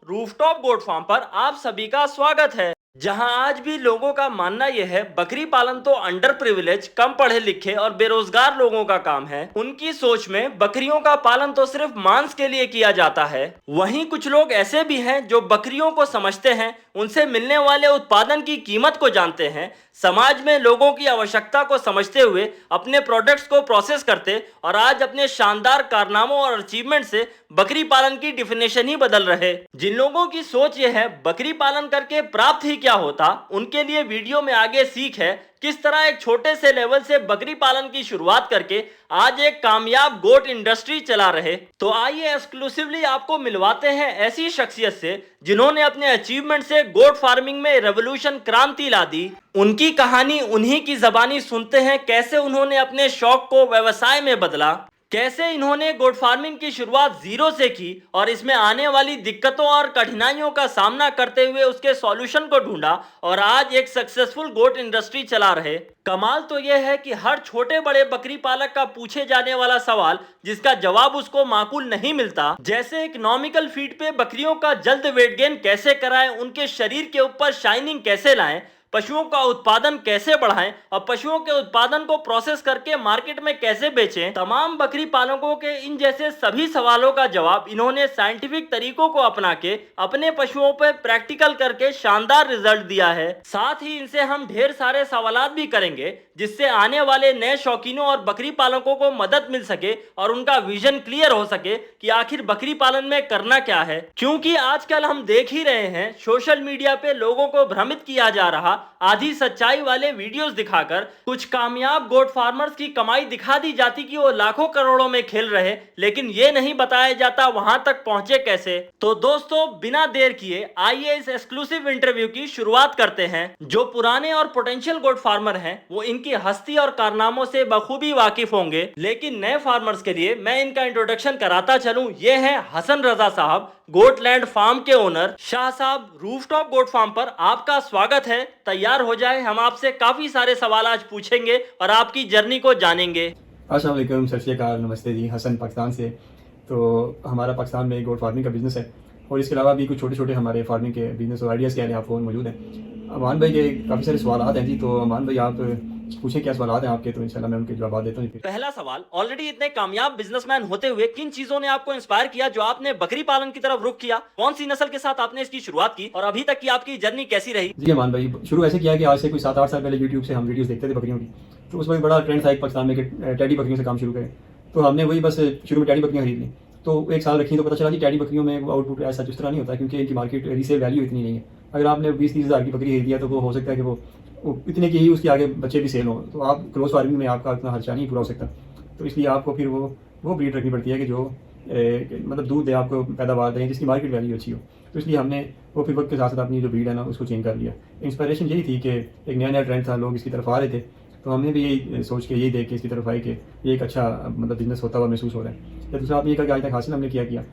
Rooftop goat farm पर आप सभी का स्वागत है। जहां आज भी लोगों का मानना यह है बकरी पालन तो अंडर प्रिविलेज, कम पढ़े लिखे और बेरोजगार लोगों का काम है। उनकी सोच में बकरियों का पालन तो सिर्फ मांस के लिए किया जाता है। वहीं कुछ लोग ऐसे भी हैं जो बकरियों को समझते हैं, उनसे मिलने वाले उत्पादन की कीमत को जानते हैं, समाज में लोगों की आवश्यकता को समझते हुए अपने प्रोडक्ट्स को प्रोसेस करते और आज अपने शानदार कारनामों और अचीवमेंट से बकरी पालन की डिफिनेशन ही बदल रहे। जिन लोगों की सोच ये है बकरी पालन करके प्राप्त ही क्या होता, उनके लिए वीडियो में आगे सीख है किस तरह एक छोटे से लेवल से बकरी पालन की शुरुआत करके आज एक कामयाब गोट इंडस्ट्री चला रहे। तो आइए एक्सक्लूसिवली आपको मिलवाते हैं ऐसी शख्सियत से जिन्होंने अपने अचीवमेंट से गोट फार्मिंग में रेवोल्यूशन, क्रांति ला दी। उनकी कहानी उन्हीं की जबानी सुनते हैं, कैसे उन्होंने अपने शौक को व्यवसाय में बदला, कैसे इन्होंने गोट फार्मिंग की शुरुआत जीरो से की और इसमें आने वाली दिक्कतों और कठिनाइयों का सामना करते हुए उसके सॉल्यूशन को ढूंढा और आज एक सक्सेसफुल गोट इंडस्ट्री चला रहे। कमाल तो यह है कि हर छोटे बड़े बकरी पालक का पूछे जाने वाला सवाल जिसका जवाब उसको माकूल नहीं मिलता, जैसे इकोनॉमिकल फीड पे बकरियों का जल्द वेट गेन कैसे कराएं, उनके शरीर के ऊपर शाइनिंग कैसे लाएं, पशुओं का उत्पादन कैसे बढ़ाएं और पशुओं के उत्पादन को प्रोसेस करके मार्केट में कैसे बेचें, तमाम बकरी पालकों के इन जैसे सभी सवालों का जवाब इन्होंने साइंटिफिक तरीकों को अपना के अपने पशुओं पर प्रैक्टिकल करके शानदार रिजल्ट दिया है। साथ ही इनसे हम ढेर सारे सवालात भी करेंगे जिससे आने वाले नए शौकीनों और बकरी पालकों को मदद मिल सके और उनका विजन क्लियर हो सके कि आखिर बकरी पालन में करना क्या है। क्योंकि आजकल हम देख ही रहे हैं सोशल मीडिया पे लोगों को भ्रमित किया जा रहा, आधी सच्चाई वाले वीडियोस दिखाकर कुछ कामयाब गोट फार्मर्स की कमाई दिखा दी जाती कि वो लाखों करोड़ों में खेल रहे, लेकिन ये नहीं बताया जाता वहां तक पहुंचे कैसे। तो दोस्तों बिना देर किए आइए इस एक्सक्लूसिव इंटरव्यू की शुरुआत करते हैं। जो पुराने और पोटेंशियल गोट फार्मर हैं वो इनकी हस्ती और कारनामों से बखूबी वाकिफ होंगे, लेकिन नए फार्मर्स के लिए मैं इनका इंट्रोडक्शन कराता चलूं। ये हैं हसन रजा साहब, गोटलैंड फार्म के ओनर। शाह साहब, रूफटॉप गोट फार्म पर आपका स्वागत है। तैयार हो जाए, हम आपसे काफी सारे सवाल आज पूछेंगे और आपकी जर्नी को जानेंगे। अस्सलाम वालेकुम, सत श्री अकाल, नमस्ते जी। हसन पाकिस्तान से। तो हमारा पाकिस्तान में गोट फार्मिंग का बिज़नेस है और इसके अलावा भी कुछ छोटे छोटे हमारे फार्मिंग के बिज़नेस और आइडियाज़ क्या हैं आपको मौजूद हैं। अमान भाई के काफ़ी सारे सवाल हैं जी, तो अमान भाई आप पूछें क्या सवाल हैं आपके, तो इंशाल्लाह मैं उनके जवाब देता हूँ। पहला सवाल, ऑलरेडी इतने कामयाब बिजनेसमैन होते हुए किन चीजों ने आपको इंस्पायर किया जो आपने बकरी पालन की तरफ रुख किया? कौन सी नस्ल के साथ आपने इसकी शुरुआत की और अभी तक की आपकी जर्नी कैसी रही? जी अमान भाई, शुरू ऐसे किया कि आज से कोई 7-8 साल पहले यूट्यूब से हम वीडियोज़ देखते थे बकरियों की, तो उस वक्त बड़ा ट्रेंड था एक पाकिस्तान में कि टैडी बकरियों से काम शुरू करें। तो हमने वही बस शुरू में टैडी बकरियाँ खरीद ली। तो एक साल रखी तो पता चला कि टैडी बकरियों में आउटपुट ऐसा उस तरह नहीं होता, क्योंकि इनकी मार्केट रीसेल वैल्यू इतनी नहीं है। अगर आपने 20-30 हज़ार की बकरी खरीद लिया तो वो हो सकता है कि वो इतने की ही उसके आगे बच्चे भी सेल हों, तो आप क्लोज फार्मिंग में आपका इतना खर्चा नहीं पूरा हो सकता। तो इसलिए आपको फिर वो ब्रीड रखनी पड़ती है कि जो मतलब दूध दे, आपको पैदावार दें, जिसकी मार्केट वैल्यू अच्छी हो। तो इसलिए हमने वो फिर वक्त के साथ साथ अपनी जो ब्रीड है ना उसको चेंज कर लिया। इंस्पायरेशन यही थी कि एक नया नया ट्रेंड था, लोग इसकी तरफ आ रहे थे, तो हमने भी यही सोच के यही देख के इसकी तरफ आए कि ये एक अच्छा मतलब बिजनेस होता हुआ महसूस हो रहा है। या दूसरा आपने ये कहा कि आज तक हासिल हमने किया,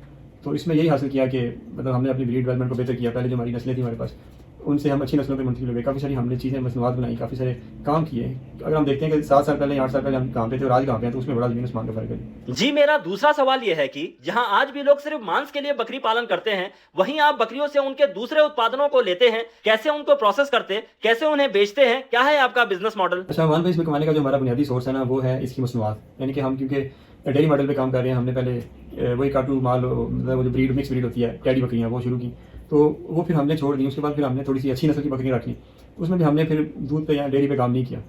तो इसमें यही हासिल किया कि मतलब हमने अपनी ब्रीड डेवलपमेंट को बेहतर किया। पहले जो हमारी नस्लें थी हमारे पास, उनसे हम अच्छी नस्लों पे मुंतकिल हो गए। काफ़ी सारी हमने चीज़ें मसनूआत बनाई, काफ़ी सारे काम किए। अगर हम देखते हैं कि 7 साल पहले या 8 साल पहले हम कहाँ पे थे और आज कहाँ पे हैं, तो उसमें बड़ा ज़मीन आसमान का फ़र्क है। जी, मेरा दूसरा सवाल यह है कि जहां आज भी लोग सिर्फ मांस के लिए बकरी पालन करते हैं, वहीं आप बकरियों से उनके दूसरे उत्पादनों को लेते हैं, कैसे उनको प्रोसेस करते, कैसे उन्हें बेचते हैं, क्या है आपका बिजनेस मॉडल? अच्छा मान भाई, इसमें कमाने का जो हमारा बुनियादी सोर्स है ना वो है इसकी मसनूआत। यानी कि हम क्योंकि डेयरी मॉडल पे काम कर रहे हैं, हमने पहले वही काटू माल मतलब वो जो ब्रीड मिक्स ब्रीड होती है टैडी बकरियाँ वो शुरू की, तो वो फिर हमने छोड़ दी। उसके बाद फिर हमने थोड़ी सी अच्छी नस्ल की बकरियाँ रखी, उसमें भी हमने फिर दूध पे या डेयरी पे काम नहीं किया।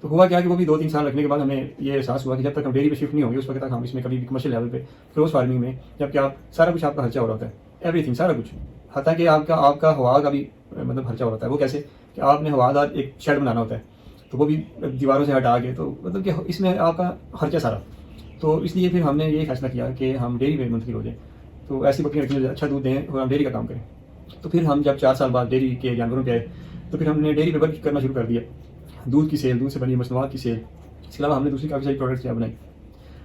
तो हुआ क्या कि वो भी 2-3 साल रखने के बाद हमें ये एहसास हुआ कि जब तक हम डेयरी पे शिफ्ट नहीं होंगे उस वक्त तक हम इसमें कभी भी कमर्शियल लेवल पे क्लोज फार्मिंग में, जबकि आप सारा कुछ आपका खर्चा हो रहा होता है, एवरीथिंग सारा कुछ, हत्ता कि आपका हवा का भी मतलब खर्चा हो रहा है। वो कैसे कि आपने हवादार एक शेड बनाना होता है, तो वो भी दीवारों से हटा के, तो मतलब कि इसमें आपका खर्चा सारा। तो इसलिए फिर हमने यही फैसला किया कि हम डेयरी पे मुंतकिल हो जाए, तो ऐसी बकरियाँ रखनी अच्छा दूध दें और हम डेयरी का काम करें। तो फिर हम जब 4 साल बाद डेयरी के जानवरों पे आए, तो फिर हमने डेयरी पे वर्क करना शुरू कर दिया। दूध की सेल, दूध से बनी मसनूआत की सेल, इसके अलावा हमने दूसरी काफ़ी सारी प्रोडक्ट्स क्या बनाई।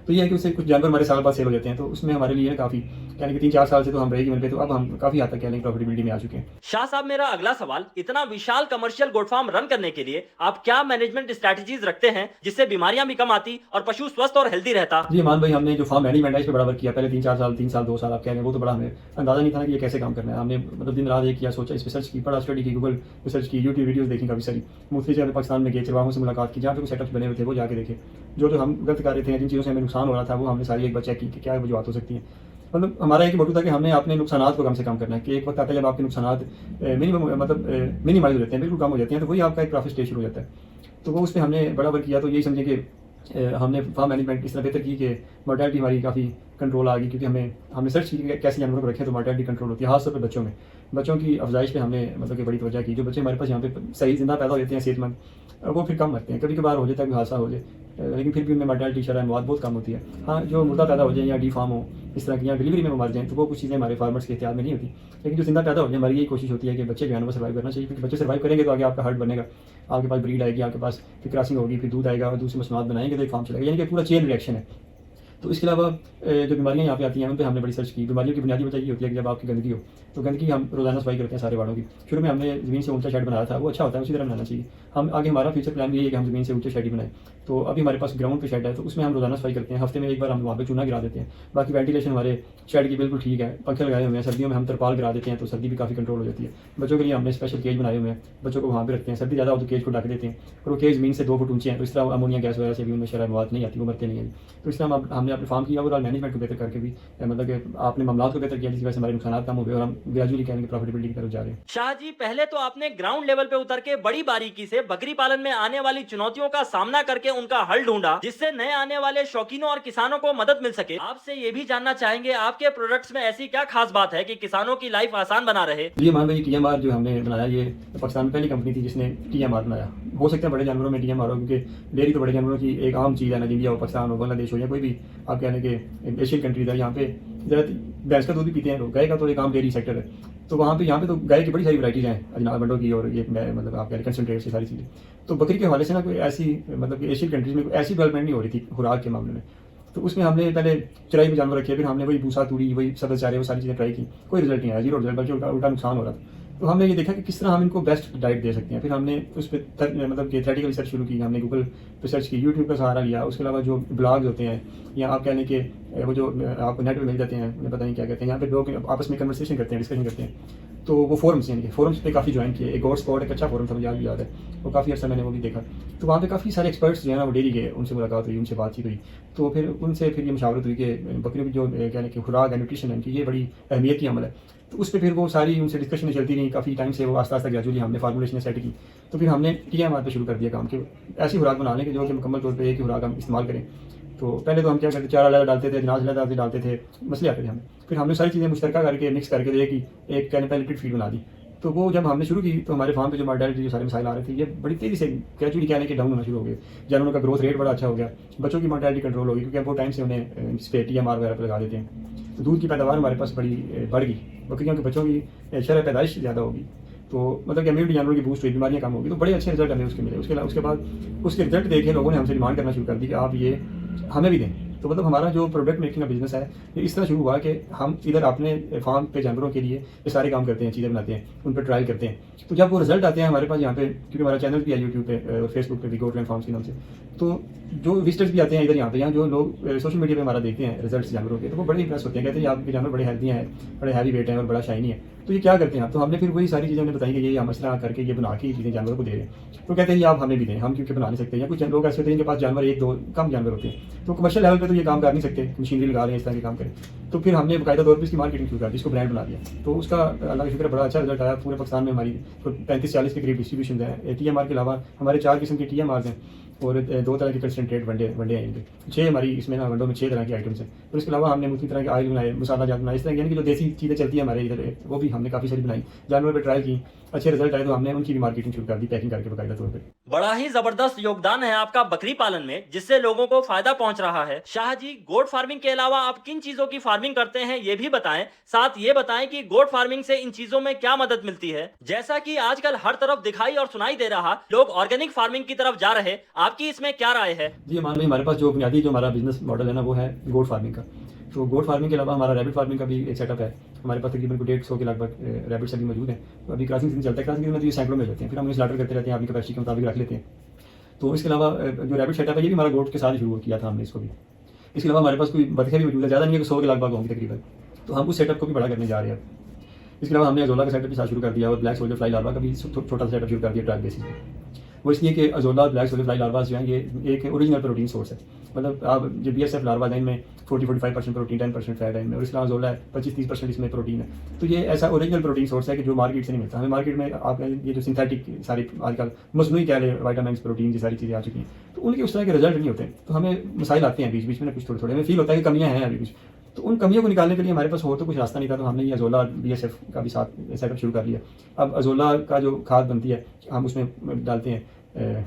तो ये है कि उससे कुछ जानवर हमारे साल बाद सेल हो जाते हैं, तो उसमें हमारे लिए काफ़ी यानी कि 3-4 साल से तो हम रहेगी मन पे, तो अब हम काफ़ी हद तक कह लें प्रॉफिटेबिलिटी में आ चुके हैं। शाह साहब, मेरा अगला सवाल, इतना विशाल कमर्शियल गोट फार्म रन करने के लिए आप क्या मैनेजमेंट स्ट्रेटजीज रखते हैं जिससे बीमारियां भी कम आती और पशु स्वस्थ और हेल्दी रहता? जी ईमान भाई, हमने जो फार्म मैनेजमेंट है इस पे बड़ा वर्क किया। पहले 3-4 साल, 3 साल 2 साल आप कह रहे हैं, वो तो बड़ा हमें अंदाज़ा नहीं था ना कि ये कैसे काम करना है। हमने मतलब दिन रात एक किया, सोचा, इस पे सर्च की, बड़ा स्टडी की, गूगल पे सर्च की, यूट्यूब वीडियोज़ देखी काफ़ी सारी, मुफ्ती जगह पाकिस्तान में गए, चरवाहों से मुलाकात की, जहाँ पे कुछ सेटअप्स बने हुए थे वो जाके देखे। जो हम गलत कर रहे थे, जिन चीज़ों से हमें नुकसान हो रहा था, वो हमने सारी एक बार चेक की कि क्या वजूहत हो सकती हैं। मतलब हमारा एक मोटिव था कि हमने अपने नुकसानात को कम से कम करना है, कि एक वक्त आता है जब आपके नुकसानात मिनिमम मतलब मिनिमाइज हो जाते हैं, बिल्कुल कम हो जाते हैं, तो वही आपका एक प्रॉफिट स्टेज शुरू हो जाता है। तो वो उस पे हमने बड़ा वर्क किया। तो यही समझें कि हमने फार्म मैनेजमेंट इस तरह बेहतर की कि मोर्टेलिटी हमारी काफ़ी कंट्रोल आ गई, क्योंकि हमने सर्च की कि कैसे जानवरों को रखें तो मोर्टेलिटी कंट्रोल होती है, खासतौर पर बच्चों में। बच्चों की अफजाइश पे हमने मतलब कि बड़ी तवज्जो की। जो बच्चे हमारे पास यहाँ पे सही जिंदा पैदा हो जाते हैं, सेहतमंद, वो फिर कम मरते हैं। कभी कभार हो जाता है, कोई हादसा हो जाए, लेकिन फिर भी उनमें मोर्टेलिटी शरह मौत बहुत कम होती है। हाँ, जो मुर्दा पैदा हो जाए या डी फार्म हो इस तरह की, या डिलीवरी में वो मर जाएँ, तो वो कुछ चीज़ें हमारे फार्मर्स के इख्तियार में नहीं होती। लेकिन जो जिंदा पैदा हो जाए, हमारी यही कोशिश होती है कि बच्चे जो है वो सर्वाइव करना चाहिए, क्योंकि बच्चे सर्वाइव करेंगे तो आगे आपका हर्ट बनेगा, आपके पास ब्रीड आएगी, आपके पास फिर क्रॉसिंग होगी, फिर दूध आएगा और दूसरे मसनूआत बनाएंगे तो एक फार्म चलेगा, यानी कि पूरा चेन रिएक्शन है। तो इसके अलावा जो बीमारियाँ यहाँ पे आती हैं उन पे हमने बड़ी सर्च की। बीमारियों की बुनियादी वजह ये होती है कि जब आपकी गंदगी हो, तो गंदगी हम रोज़ाना सफाई करते हैं सारे वार्डों की। शुरू में हमने ज़मीन से ऊंचा शेड बनाया था, वो अच्छा होता है, उसी तरह बनाना चाहिए। हम आगे हमारा फ्यूचर प्लान भी यही है कि हम ज़मीन से ऊंचे शेड ही बनाएं। तो अभी हमारे पास ग्राउंड पे शेड है, तो उसमें हम रोज़ाना सफाई करते हैं। हफ्ते में एक बार हम वहाँ पे चूना गिरा देते हैं। बाकी वेंटिलेशन हमारे शेड की बिल्कुल ठीक है, पंखे लगाए हुए हैं। सर्दियों में हम तरपाल गिरा देते हैं, तो सर्दी भी काफ़ी कंट्रोल हो जाती है। बच्चों के लिए हमने स्पेशल केज बनाए हुए हैं, बच्चों को वहाँ पे रखते हैं। सर्दी ज़्यादा हो तो केज को ढक देते हैं, और वो केज ज़मीन से 2 फुट ऊँचे हैं, तो इस तरह अमोनिया गैस वगैरह से भी उनमें शराब मौत नहीं आती, वो मरते नहीं हैं। तो इस तरह हमने अपने फार्म की ओवरऑल मैनेजमेंट को बेहतर करके भी मतलब कि आपने मामलात को बेहतर किया, जिसकी वजह से हमारे नुकसान कम हो गए और हम ग्रेजुअली कहने की प्रॉफिटेबिलिटी की तरफ जा रहे हैं। शाह जी, पहले तो आपने ग्राउंड लेवल पे उतर के बड़ी बारीकी से बकरी पालन में आने वाली चुनौतियों का सामना करके उनका हल ढूंढा, जिससे नए आने वाले शौकीनों और किसानों को मदद मिल सके। आपसे ये भी जानना चाहेंगे, आपके प्रोडक्ट्स में ऐसी क्या खास बात है कि किसानों की लाइफ आसान बना रहे? जी मान भाई, TMR जो हमने बनाया, ये पाकिस्तान में पहली कंपनी थी जिसने TMR बनाया। हो सकता है बड़े जानवरों में TMR हो, क्योंकि डेयरी तो बड़े जानवरों की एक आम चीज़ है ना, इंडिया हो, पाकिस्तान हो, बांग्लादेश हो, या कोई भी आप कहने के एशियन कंट्रीज है, यहाँ पे ज़्यादा भैंस का दूध भी पीते हैं लोग, गाय का तो एक आम डेयरी सेक्टर है। तो वहाँ पे यहाँ पे तो गाय की बड़ी सारी वैराइटीज़ हैं, अजनाब बंडों की, और ये मतलब आप कह रहे कंसनट्रेट से सारी चीज़ें। तो बकरी के हवाले से ना कोई ऐसी मतलब कि एशियन कंट्रीज़ में कोई ऐसी डेवलपमेंट नहीं हो रही थी खुराक के मामले में। तो उसमें हमने पहले चराई में जानवर रखे, फिर हमने वही भूसा, तूड़ी, वही सब्ज़ चारे, वो सारी चीज़ें ट्राई की। कोई रिजल्ट नहीं आया, जीरो रिजल्ट, बल्कि उल्टा नुकसान हो रहा था। तो हमने ये देखा कि किस तरह हम इनको बेस्ट डाइट दे सकते हैं। फिर हमने उस पर मतलब कि थ्रेटिकल रिसर्च शुरू की। हमने गूगल पे सर्च की, यूट्यूब का सहारा लिया। उसके अलावा जो ब्लॉग्स होते हैं, या आप कहने के वो जो आपको नेट पे मिल जाते हैं, उन्हें पता नहीं क्या कहते हैं, यहाँ पे लोग आपस में कन्वर्सेशन करते हैं, डिस्कशन करते हैं। तो वो फोरम्स, यानी कि फोरम्स पे काफ़ी ज्वाइन किए। एक गोट स्पॉट एक अच्छा फोरम था, मुझे आज भी याद है, वो काफ़ी अर्सा मैंने वो भी देखा। तो वहाँ पे काफ़ी सारे एक्सपर्ट्स जो है ना वो डेयरी गए, उनसे मुलाकात हुई, उनसे बातचीत हुई। तो फिर उनसे फिर ये मशावरत हुई कि बकरियों की जो कहने की खुराक है, न्यूट्रिशन है, इनकी ये बड़ी अहमियत की अमल है। तो उस पर फिर वो सारी उनसे डिस्कशन चलती रही काफ़ी टाइम से। वो आस्ता आस्ता ग्रेजुअली हमने फार्मूलेशन सेट की। तो फिर हमने TMR पे शुरू कर दिया काम, कि ऐसी खुराक बना लें कि जो कि मुकम्मल तौर पे एक ही खुराक हम इस्तेमाल करें। तो पहले तो हम क्या करते, चारा अलग डालते थे, अनाज अलग डालते थे, मसले आते थे हमें। फिर हमने सारी चीज़ें मुश्तरका करके मिक्स करके एक कैनिपैलेटेड फीड बना दी। तो वो जब हमने शुरू की, तो हमारे फार्म पे जो मॉर्टेलिटी, जो सारे मसाइल आ रहे थे, ये बड़ी तेज़ी से ग्रेजुअली कहने के डाउन होना शुरू हो गए। जानवरों का ग्रोथ रेट बड़ा अच्छा हो गया, बच्चों की मॉर्टेलिटी कंट्रोल हो गई, क्योंकि अब वो टाइम से उन्हें इस पर TMR वगैरह पर लगा देते हैं। तो दूध की पैदावार हमारे पास बड़ी बढ़ गई, बकरियों के बच्चों की शरह पैदाइश ज़्यादा होगी। तो मतलब कि इम्यूनिटी जानवरों की बूस्ट हुई, बीमारियाँ कम होगी। तो बड़े अच्छे रिजल्ट हमें उसके मिले। उसके बाद उसके रिजल्ट देखे लोगों ने हमसे डिमांड करना शुरू कर दी कि आप ये हमें भी दें। तो मतलब हमारा जो प्रोडक्ट मेकिंग का बिजनेस है, ये इस तरह शुरू हुआ कि हम इधर अपने फार्म पे जानवरों के लिए ये सारे काम करते हैं, चीज़ें बनाते हैं, उन पर ट्रायल करते हैं। तो जब वो रिजल्ट आते हैं हमारे पास यहाँ पे, क्योंकि हमारा चैनल भी है यूट्यूब पे और फेसबुक पे भी, गोटलैंड फार्म्स के नाम से, तो जो विजिटर्स भी आते हैं इधर यहाँ जो लोग सोशल मीडिया पे हमारा देखते हैं रिजल्ट्स जानवरों के, तो वो बड़े इंप्रेस होते हैं, कहते हैं आपके जानवर बड़े हेल्दी हैं, बड़े हैवी वेट हैं और बड़ा शाइनी है। तो ये क्या करते हैं आप? तो हमने फिर वही सारी चीज़ें उन्हें बताई कि ये हम इस तरह करके ये बना के चीज़ें जानवरों को दे रहे हैं। तो कहते हैं ये आप हमें भी दें, हम क्योंकि बना नहीं सकते। या कुछ लोग ऐसे होते हैं जिनके पास जानवर 1-2 कम जानवर होते हैं, तो कमर्शियल लेवल पे तो ये काम कर नहीं सकते, मशीनरी लगा रहे हैं, इस तरह के काम करें। तो फिर हमने बाकायदा तौर पर इसकी मार्केटिंग शुरू कर दी, इसको ब्रांड बना दिया। तो उसका अल्लाह का शुक्र बड़ा अच्छा रिजल्ट आया। पूरे पाकिस्तान में हमारी 35-40 के करीब डिस्ट्रीब्यूशन है। TMR के अलावा हमारे 4 किस्म के TMRs हैं और 2 तरह के कंसनट्रेट वनडे हैं इनके। 6 हमारी इसमें ना वनडों में 6 तरह की आइटम्स हैं। और इसके अलावा हमने मुख्तलिफ तरह के ऑयल बनाए, मसाला जात बनाए, इस तरह की यानी कि जो देसी चीज़ें चलती हैं हमारे इधर, वो भी हमने काफ़ी सारी बनाई, जानवर पर ट्रायल की, अच्छे रिजल्ट आए, तो हमने उनकी भी मार्केटिंग शुरू कर दी, पैकिंग करके बाकायदा तौर पर। बड़ा ही जबरदस्त योगदान है आपका बकरी पालन में, जिससे लोगों को फायदा पहुंच रहा है। शाह जी, गोट फार्मिंग के अलावा आप किन चीजों की फार्मिंग करते हैं ये भी बताएं। साथ ये बताएं कि गोट फार्मिंग से इन चीजों में क्या मदद मिलती है। जैसा कि आजकल हर तरफ दिखाई और सुनाई दे रहा, लोग ऑर्गेनिक फार्मिंग की तरफ जा रहे, आपकी इसमें क्या राय है? जी मान लीजिए हमारे पास जो बुनियादी जो हमारा बिजनेस मॉडल है ना, वो है गोट फार्मिंग का। तो गोट फार्मिंग के अलावा हमारा रैबिट फार्मिंग का भी एक सेटअप है। हमारे पास तकरीबन 150 के लगभग रैबिट्स अभी मौजूद हैं। तो अभी क्रॉसिंग सीजन चलता है, क्रॉसिंग सीजन में तो ये सैकड़ों में होते हैं, फिर हम उन्हें स्लाटर करते रहते हैं, अपनी कैपेसिटी के मुताबिक रख लेते हैं। तो इसके अलावा जो रैबिट सेटअप है ये भी हमारा गोट के साथ शुरू किया था हमने इसको भी। इसके अलावा हमारे पास कोई बतखें भी मौजूद है, ज़्यादा नहीं है कि 100 के लगभग होंगी तकरीबन। तो हम उस सेटअप को भी बड़ा करने जा रहे हैं। इसके अलावा हमने अजोला का सेटअप भी साथ शुरू कर दिया और ब्लैक सोल्जर फ्लाई लार्वा का भी छोटा सा सेटअप शुरू कर दिया ट्रायल बेसिस पे। वो इसलिए कि azolla black soldier fly larvas जो हैं ये एक ओरिजिनल प्रोटीन सोर्स है। मतलब आप जो BSF लार्वा है इनमें 40-45% प्रोटीन, 10% फैट है इनमें, और इसके अलावा अजोला है 25-30% इसमें प्रोटीन है। तो ये ऐसा ओरिजिनल प्रोटीन सोर्स है कि जो मार्केट से नहीं मिलता। हमें मार्केट में आप ये जो सिंथेटिक सारी आजकल मसनूई कह रहे वाइटामिन प्रोटीन ये सारी चीज़ें आ चुकी हैं, तो उनके उस तरह के रिजल्ट नहीं होते। तो हमें मसाइल आते हैं बीच बीच में ना, कुछ थोड़े थोड़े हमें फील होता है कि कमियाँ हैं अभी कुछ। तो उन कमियों को निकालने के लिए हमारे पास हो तो कुछ रास्ता नहीं था, तो हमने ये अजोला BSF का भी साथ सेटअप शुरू कर लिया। अब अजोला का जो खाद बनती है हम उसमें डालते हैं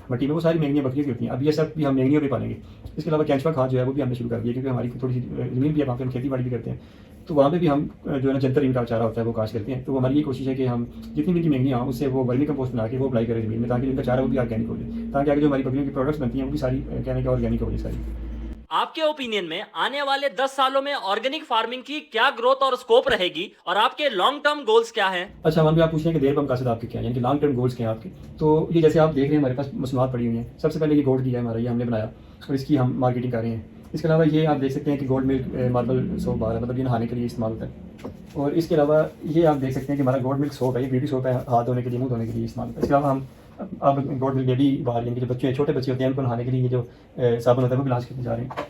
मट्टी में, वो सारी मेंगनियाँ बकरियों की होती हैं। अब BSF भी हम मेंगनियों पे पालेंगे। इसके अलावा कैंचुआ खाद जो है वो भी हमने शुरू कर दिया, क्योंकि हमारी थोड़ी सी ज़मीन भी है, वहाँ पे हम खेती बाड़ी भी करते हैं। तो वहाँ पे भी हम जो है ना जंतर इनका चारा होता है वो काश करते हैं। तो हमारी ये कोशिश है कि हम जितनी भी इनकी मेंगनियाँ हों उससे वो वर्मी कंपोस्ट बना के वो अप्लाई करें ज़मीन में, ताकि इनका चारा वो भी ऑर्गेनिक हो जाए, ताकि आगे जो हमारी बकरियों की प्रोडक्ट्स बनती हैं वो भी सारी कहने का ऑर्गेनिक हो जाए सारी। आपके ओपिनियन में आने वाले 10 सालों में ऑर्गेनिक फार्मिंग की क्या ग्रोथ और स्कोप रहेगी और आपके लॉन्ग टर्म गोल्स क्या हैं? अच्छा मान लो आप पूछ रहे हैं कि देर कम कासद आपके क्या है, यानी कि लॉन्ग टर्म गोल्स क्या हैं आपके। तो ये जैसे आप देख रहे हैं हमारे पास मसनूआत पड़ी हुई हैं। सबसे पहले ये गोल्ड की है हमारा, ये हमने बनाया और इसकी हम मार्केटिंग कर रहे हैं। इसके अलावा ये आप देख सकते हैं कि gold milk marble soap bar है, मतलब ये नहाने के लिए इस्तेमाल होता है। और इसके अलावा ये आप देख सकते हैं कि हमारा गोल्ड मिल्क सोप है, ये ब्यूटी सोप है, हाथ धोने के लिए, मुँह धोने के लिए इस्तेमाल होता है। इसके अलावा हम अब गोल्ड मिल्क बेबी बार, यानी कि जो बच्चे छोटे बच्चे होते हैं उनको नहाने के लिए ये जो साबुन होता है वो भी लॉन्च करने जा रहे हैं।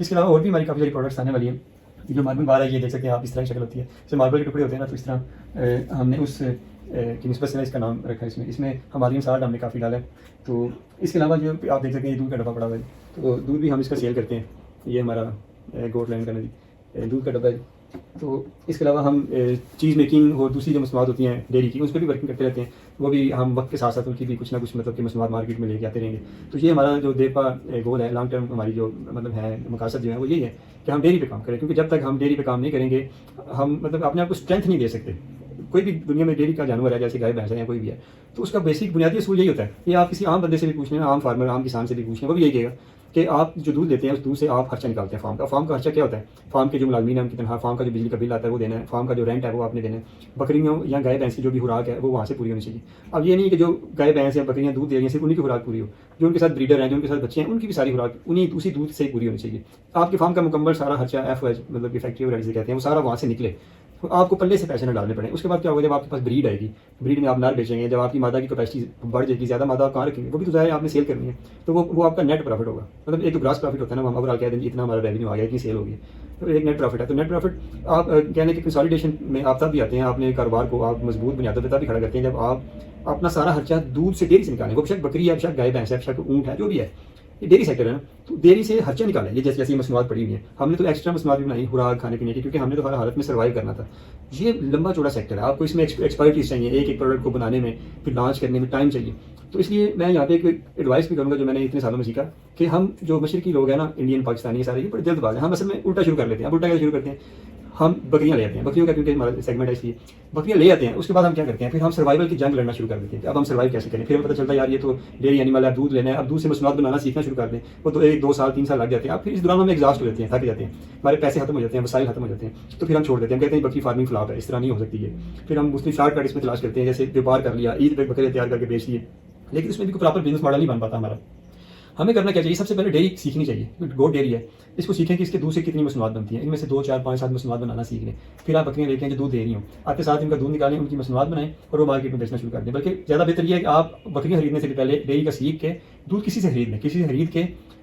इसके अलावा और भी हमारी काफ़ी सारी प्रोडक्ट्स आने वाली हैं। जो मार्बल बार है ये देख सकते हैं आप, इस तरह की शक्ल होती है, जैसे मार्बल के टुकड़े होते हैं ना, तो इस तरह हमने उस की निस्बत से इसका नाम रखा है। इसमें हमारी साल्ट हमने काफ़ी डाला है। तो इसके अलावा जो आप देख सकते हैं ये दूध का डब्बा पड़ा हुआ है, तो दूध भी हम इसका सेल करते हैं। ये हमारा गोट लैंड का नदी दूध का डब्बा है। तो इसके अलावा हम चीज़ मेकिंग और दूसरी जो मसनूआत होती हैं डेयरी की, उस पर भी वर्किंग करते रहते हैं। वो भी हम वक्त के साथ साथ उनकी भी कुछ ना कुछ मतलब कि मसनूआत मार्केट में लेके आते रहेंगे। तो ये हमारा जो देर पा गोल है, लॉन्ग टर्म हमारी जो मतलब है मकासद जो है वो यही है कि हम डेयरी पे काम करें, क्योंकि जब तक हम डेयरी पे काम नहीं करेंगे हम मतलब अपने आप को स्ट्रेंथ नहीं दे सकते। कोई भी दुनिया में डेयरी का जानवर है, जैसे गाय भैंस है या कोई भी है, तो उसका बेसिक बुनियादी असूल यही होता है। ये आप किसी आम बंदे से भी पूछ लें, आम फार्मर, आम किसान से भी पूछ लें, वो भी यही कहेगा कि आप जो दूध देते हैं उस दूध से आप खर्चा निकालते हैं। फार्म का खर्चा क्या होता है? फार्म के जो मुलाजमीन है उनकी तनख्वाह, फार्म का जो बिजली का बिल आता है वो देना है, फार्म का जो रेंट है वो आपने देना है, बकरियों या गाय भैंस की जो भी खुराक है वो वहाँ से पूरी होनी चाहिए। अब ये नहीं कि जो गाय भैंस या बकरियाँ दूध दे रही हैं सिर्फ उन्हीं की खुराक पूरी हो, जो उनके साथ ब्रीडर हैं, जो उनके साथ बच्चे हैं, उनकी भी सारी खुराक उसी दूध से पूरी होनी चाहिए। आपके फार्म का मुकम्मल सारा खर्चा FOH मतलब कि फैक्ट्री और कहते हैं वो सारा वहाँ से निकले, तो आपको पल्ले से पैसे न डालने पड़े। उसके बाद क्या होगा, जब आपके पास ब्रीड आएगी, ब्रीड में आप नर बेचेंगे, जब आपकी मादा की कैपेसिटी बढ़ जाएगी, ज़्यादा मादा आप कहाँ रखेंगे, वो भी तो ज़ाहिर आपने सेल करनी है, तो वो आपका नेट प्रॉफिट होगा। मतलब एक तो ग्रॉस प्रॉफिट होता है ना, हम ओवरऑल कह देंगे इतना हमारा रेवेन्यू आ गया, इतनी सेल होगी, तो एक नेट प्रॉफिट है। तो नेट प्रॉफिट आप कहने के कंसोलिडेशन में आप तब भी आते हैं, आपने कारोबार को आप मजबूत बुनियादों पर तब भी खड़ा करते हैं जब आप अपना सारा खर्चा दूध से डेयरी से निकालें। वो बेशक बकरी है, बेशक गाय भैंस है, बेशक ऊँट है, जो भी है, ये डेयरी सेक्टर है ना, तो डेयरी से खर्चा निकालें। ये जैसे मसनूआत पड़ी हुई है, हमने तो एक्स्ट्रा मसनूआत भी बनाई खुराक खाने पीने की, क्योंकि हमने तो हर हालत में सर्वाइव करना था। ये लंबा चौड़ा सेक्टर है, आपको इसमें एक्सपर्टीज चाहिए, एक एक प्रोडक्ट को बनाने में, फिर लॉन्च करने में टाइम चाहिए। तो इसलिए मैं यहाँ पे एक एडवाइस भी करूँगा जो मैंने इतने सालों में सीखा, कि हम जो मशरकी लोग हैं ना, इंडियन पाकिस्तानी सारे, ये बड़े जल्दबाज हैं। हम असल में उल्टा शुरू कर लेते हैं। अब उल्टा क्या शुरू करते हैं, हम बकरियाँ ले आते हैं, बकरियों का क्योंकि हमारा सेगमेंट है इसलिए बकरियाँ ले आते हैं। उसके बाद हम क्या करते हैं, फिर हम सर्वाइवल की जंग लड़ना शुरू कर देते हैं। अब हम सर्वाइव कैसे करें, फिर हमें पता चलता है यार ये तो डेयरी एनिमल है, दूध लेना है, अब दूध से मसनूआत बनाना सीखना शुरू कर दें, वो तो 1-2 साल 3 साल लग जाते हैं। अब फिर इस दौरान हम एग्जॉस्ट हो जाते हैं, थक जाते हैं, हमारे पैसे खत्म हो जाते हैं, वसाइल खत्म हो जाते हैं, तो फिर हम छोड़ देते हैं, हम कहते हैं बकरी फार्मिंग फ्लॉप है, इस तरह नहीं हो सकती है। फिर हम दूसरी शॉर्टकट इसमें तलाश करते हैं, जैसे व्यापार कर लिया, ईद पे बकरे तैयार करके बेच लिए, लेकिन उसमें भी कोई प्रॉपर बिजनेस मॉडल नहीं बन पाता हमारा। हमें करना क्या चाहिए, सबसे पहले डेयरी सीखनी चाहिए। गोट डेयरी है, इसको सीखें कि इसके दूध से कितनी मसनूआत बनती है, इनमें से 2, 4, 5, 7 मसनूआत बनाना सीख लें। फिर आप बकरियाँ लेके जो दूध दे रही हों, आपके साथ इनका दूध निकालें, उनकी मसनूआत बनाएं और वो मार्केट में बेचना शुरू कर दें। बल्कि ज़्यादा बेहतर ये है कि आप बकरियाँ खरीदने से पहले डेयरी का सीख के दूध किसी से खरीद लें, किसी से खरीद के,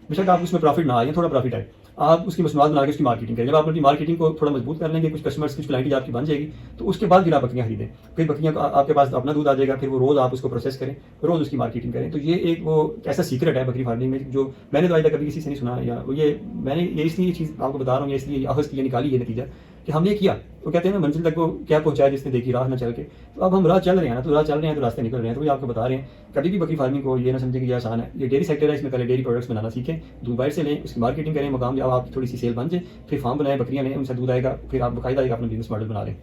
बेशक आप उसमें प्रॉफिट ना आए, थोड़ा प्रॉफिट आए, आप उसकी मसनूआत बना के उसकी मार्केटिंग करें। जब आप अपनी मार्केटिंग को थोड़ा मजबूत कर लेंगे, कुछ कस्टमर्स, कुछ क्लाइंट आपकी बन जाएगी, तो उसके बाद फिर आप बकरियाँ खरीदें। फिर बकरियाँ आपके पास अपना दूध आ जाएगा, फिर वो रोज़ आप उसको प्रोसेस करें, रोज़ उसकी मार्केटिंग करें। तो ये एक वो ऐसा सीक्रेट है बकरी फार्मिंग में जो मैंने तो आज तक कभी किसी से नहीं सुना, या ये मैंने ये इसलिए चीज़ आपको बता रहा हूँ, या इसलिए अहस ये निकाली ये नतीजा कि हमने किया, तो कहते हैं ना मंजिल तक वो क्या पहुंचाया जिसने देखी राह न चल के। तो अब हम राह चल रहे हैं ना, तो राह चल रहे हैं तो रास्ते निकल रहे हैं। तो ये आपको बता रहे हैं कभी भी बकरी फार्मिंग को ये ना समझें कि ये आसान है। ये डेयरी सेक्टर है, इसमें पहले डेयरी प्रोडक्ट्स बनाना सीखें, दूध बाहर से लें, उसकी मार्केटिंग करें, मकाम जब आप थोड़ी सी सेल बन जाए, फिर फार्म बनाएं, बकरियाँ लें, उनसे दूध आएगा, फिर आप बाकायदा एक अपना बिजनेस मॉडल बना लें।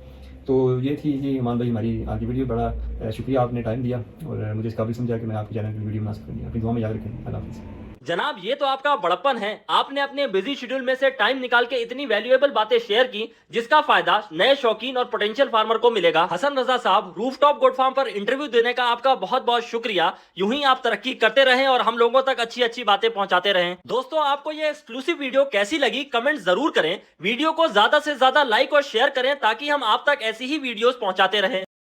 तो ये थी जी ईमान भाई हमारी आज की वीडियो। बड़ा शुक्रिया आपने टाइम दिया और मुझे इस काबिल समझा कि मैं आपके चैनल पर वीडियो बना सकूँ। अपनी दुआ में याद रखें। अल्लाह हाफिज़। जनाब, ये तो आपका बड़प्पन है। आपने अपने बिजी शेड्यूल में से टाइम निकाल के इतनी वैल्यूएबल बातें शेयर की जिसका फायदा नए शौकीन और पोटेंशियल फार्मर को मिलेगा। हसन रजा साहब, रूफटॉप गोट फार्म पर इंटरव्यू देने का आपका बहुत बहुत शुक्रिया। यूं ही आप तरक्की करते रहें और हम लोगों तक अच्छी अच्छी बातें पहुंचाते रहें। दोस्तों, आपको ये एक्सक्लूसिव वीडियो कैसी लगी कमेंट जरूर करें। वीडियो को ज्यादा से ज्यादा लाइक और शेयर करें ताकि हम आप तक ऐसी ही वीडियोस पहुंचाते रहें।